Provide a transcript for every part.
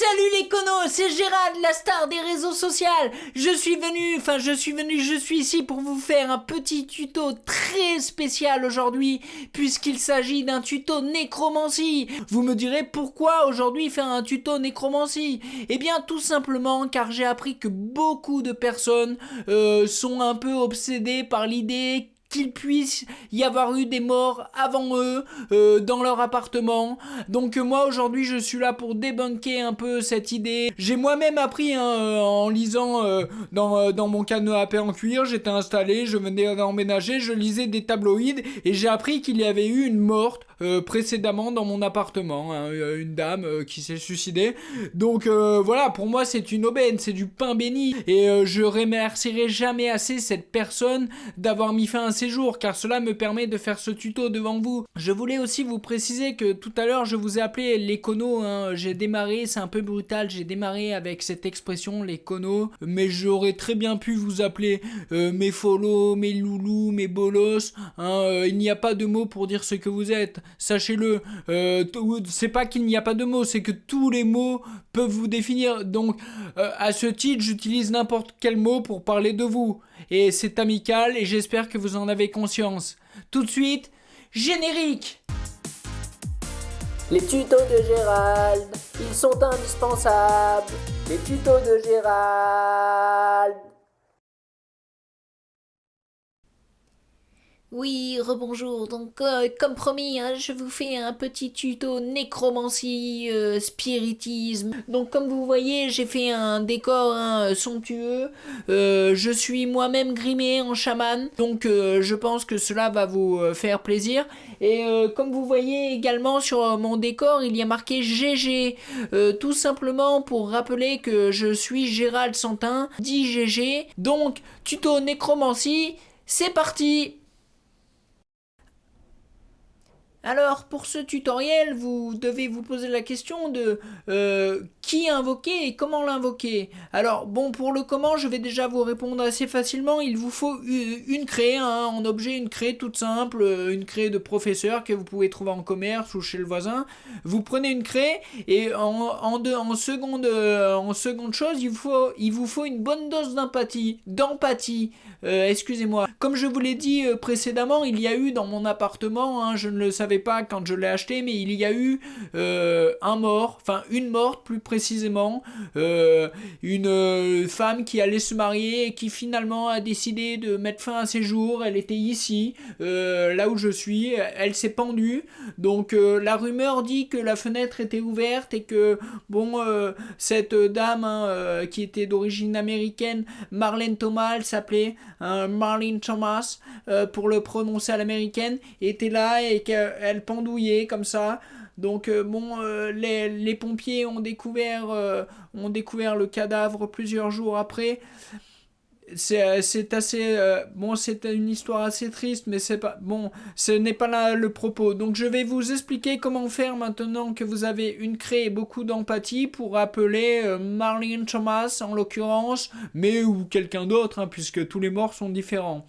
Salut les conos, c'est Gérald, la star des réseaux sociaux. Je suis ici pour vous faire un petit tuto très spécial aujourd'hui, puisqu'il s'agit d'un tuto nécromancie. Vous me direz pourquoi aujourd'hui faire un tuto nécromancie? Eh bien tout simplement car j'ai appris que beaucoup de personnes sont un peu obsédées par l'idée qu'il puisse y avoir eu des morts avant eux dans leur appartement. Donc moi aujourd'hui je suis là pour débunker un peu cette idée. J'ai moi-même appris en lisant dans mon canapé en cuir, j'étais installé, je venais d'emménager, je lisais des tabloïds et j'ai appris qu'il y avait eu une morte précédemment dans mon appartement, hein, une dame qui s'est suicidée. Donc voilà, pour moi c'est une aubaine, c'est du pain béni et je remercierai jamais assez cette personne d'avoir mis fin à séjour, car cela me permet de faire ce tuto devant vous. Je voulais aussi vous préciser que tout à l'heure je vous ai appelé les conos, hein. J'ai démarré, c'est un peu brutal, j'ai démarré avec cette expression les conos, mais j'aurais très bien pu vous appeler mes follow, mes loulous, mes bolos, hein. Il n'y a pas de mots pour dire ce que vous êtes, sachez-le. C'est pas qu'il n'y a pas de mots, c'est que tous les mots peuvent vous définir. Donc à ce titre j'utilise n'importe quel mot pour parler de vous, et c'est amical et j'espère que vous en avez conscience. Tout de suite, générique. Les tutos de Gérald, ils sont indispensables. Les tutos de Gérald. Oui, rebonjour. Donc, comme promis, hein, je vous fais un petit tuto nécromancie, spiritisme. Donc, comme vous voyez, j'ai fait un décor somptueux. Je suis moi-même grimé en chaman. Donc, je pense que cela va vous faire plaisir. Et comme vous voyez également sur mon décor, il y a marqué GG. Tout simplement pour rappeler que je suis Gérald Santin, dit GG. Donc, tuto nécromancie, c'est parti! Alors, pour ce tutoriel, vous devez vous poser la question de qui invoquer et comment l'invoquer. Alors, bon, pour le comment, je vais déjà vous répondre assez facilement. Il vous faut une craie, hein, en objet, une craie toute simple, une craie de professeur que vous pouvez trouver en commerce ou chez le voisin. Vous prenez une craie et en seconde chose, il vous faut une bonne dose d'empathie. Excusez-moi. Comme je vous l'ai dit précédemment, il y a eu dans mon appartement, hein, je ne le savais pas quand je l'ai acheté, mais il y a eu une morte plus précisément, une femme qui allait se marier et qui finalement a décidé de mettre fin à ses jours. Elle était ici, là où je suis, elle s'est pendue. Donc la rumeur dit que la fenêtre était ouverte et que cette dame qui était d'origine américaine, Marlène Thomas, elle s'appelait Marlene Thomas, pour le prononcer à l'américaine, était là et qu'elle pendouillait comme ça. Donc les pompiers ont découvert le cadavre plusieurs jours après. C'est assez c'est une histoire assez triste, mais c'est pas bon, ce n'est pas là le propos. Donc je vais vous expliquer comment faire maintenant que vous avez une craie et beaucoup d'empathie pour appeler Marlene Thomas en l'occurrence, mais ou quelqu'un d'autre, hein, puisque tous les morts sont différents.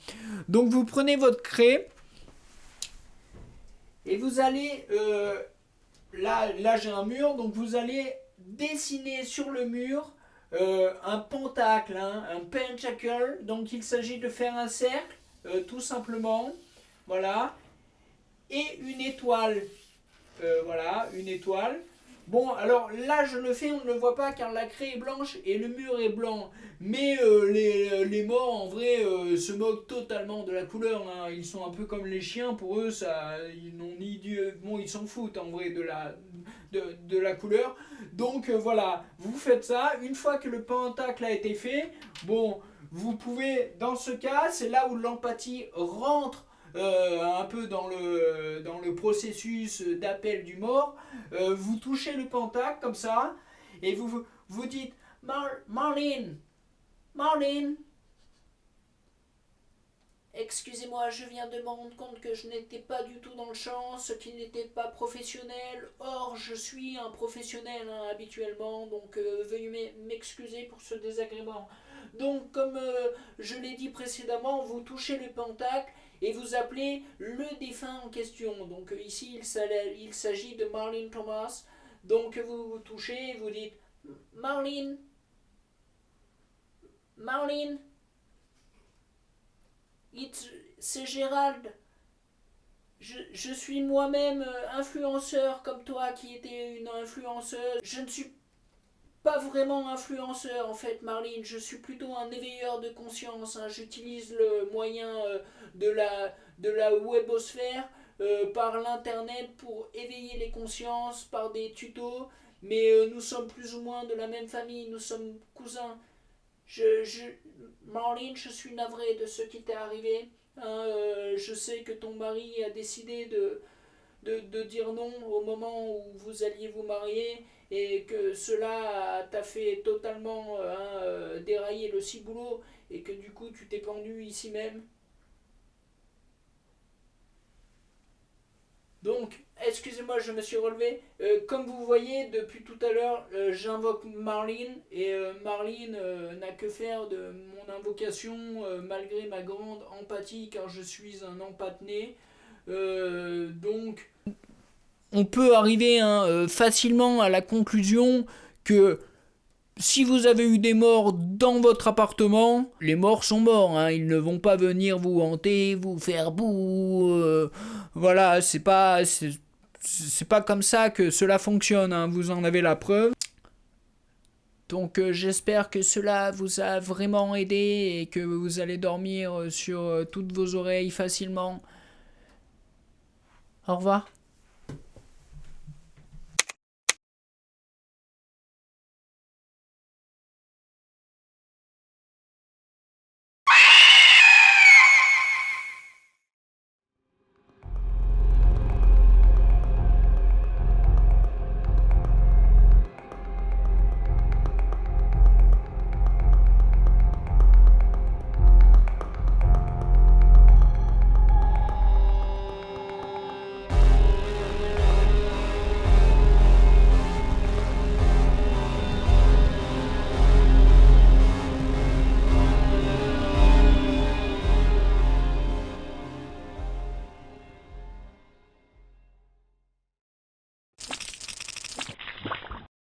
Donc vous prenez votre craie et vous allez là j'ai un mur, donc vous allez dessiner sur le mur un pentacle, hein, un pentacle. Donc il s'agit de faire un cercle, tout simplement, voilà, et une étoile, voilà, une étoile. Bon, alors là je le fais, on ne le voit pas car la craie est blanche et le mur est blanc. Mais les morts en vrai se moquent totalement de la couleur, hein. Ils sont un peu comme les chiens, pour eux ça, ils n'ont ni Dieu, bon ils s'en foutent en vrai de la couleur. Donc voilà, vous faites ça. Une fois que le pentacle a été fait, bon, vous pouvez, dans ce cas, c'est là où l'empathie rentre un peu dans le processus d'appel du mort. Vous touchez le pentacle comme ça et vous dites Marlene, Marlene. Excusez-moi, je viens de me rendre compte que je n'étais pas du tout dans le champ, ce qui n'était pas professionnel. Or, je suis un professionnel, hein, habituellement, donc veuillez m'excuser pour ce désagrément. Donc, comme je l'ai dit précédemment, vous touchez le pentacle et vous appelez le défunt en question. Donc ici, il s'agit de Marlene Thomas. Donc vous touchez et vous dites Marlene, Marlene, c'est Gérald. Je suis moi-même influenceur comme toi qui était une influenceuse. Je ne suis pas vraiment influenceur en fait, Marlene. Je suis plutôt un éveilleur de conscience, hein. J'utilise le moyen de la webosphère par l'internet pour éveiller les consciences par des tutos. Mais nous sommes plus ou moins de la même famille, nous sommes cousins. Je, je, Marlene, je suis navré de ce qui t'est arrivé. Hein, je sais que ton mari a décidé de dire non au moment où vous alliez vous marier et que cela t'a fait totalement dérailler le ciboulot et que du coup tu t'es pendu ici même. Donc, excusez-moi, je me suis relevé. Comme vous voyez, depuis tout à l'heure, j'invoque Marlene et Marlene n'a que faire de mon invocation malgré ma grande empathie car je suis un empâtené. Donc, on peut arriver facilement à la conclusion que si vous avez eu des morts dans votre appartement, les morts sont morts, hein, ils ne vont pas venir vous hanter, vous faire bouh. Voilà, c'est pas comme ça que cela fonctionne, hein, vous en avez la preuve. Donc j'espère que cela vous a vraiment aidé et que vous allez dormir sur toutes vos oreilles facilement. Au revoir.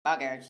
Buggers.